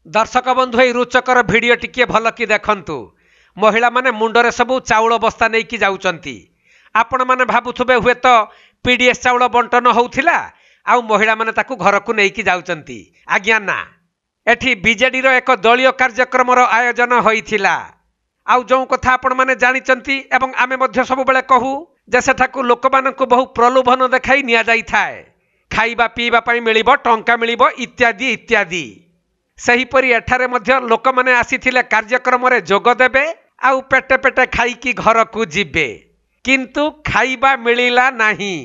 दर्शक बंधु ये रुचकर भिडियो टिके भल कि देखंतु महिला माने मुंडरे सबू चाउल बस्ता नहीं कि जाउचंती। आपण माने भाबुथुबे हुए तो पीडीएस चाउल बंटन होउथिला आउ महिला माने ताकू घर को नहीं कि जाउचंती। आज्ञा ना, एठी बीजेडी रो एक दलीय कार्यक्रम रो आयोजन होइथिला। आउ जो कथा आपण माने जानिचंती एवं आमे मध्य सब बेले कहू जे सेठाकू लोक मानकू बहु प्रलोभन देखाई निया जाई थाए। खाइबा पीबा पई मिलिबो, टंका मिलिबो इत्यादि इत्यादि। सेहीपरि एठारे मध्य लोक माने आसीथिले कार्यक्रम रे जोग देबे आउ पेटे पेटे खाइकी घर को जिबे, किंतु खाइबा मिलिला नहीं।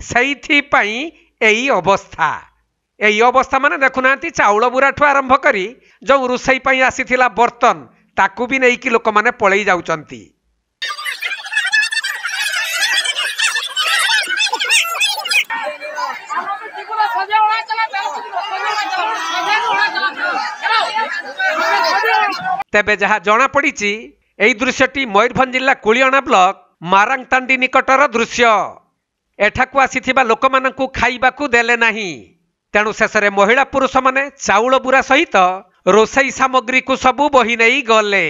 सेइथि पई एई अवस्था। एई अवस्था माने देखुनांती चाउल बुराठू आरंभ करी जो रुसई पई आसीथिला बर्तन ताकू भी नहीं कि लोक माने पळेई जाउचंती। तेबे जहा जना पड़ी एई दृश्यटी मयूरभंज जिला कुलियाणा ब्लॉक मारांगतांडी निकटर दृश्य। एठाकू आसीथिबा लोक मानकू खाइबाकू देले नाही, तेणु शेषरे महिला पुरुष माने चाउल बुरा सहित रोसई सामग्री को सबू बही नहीं गले।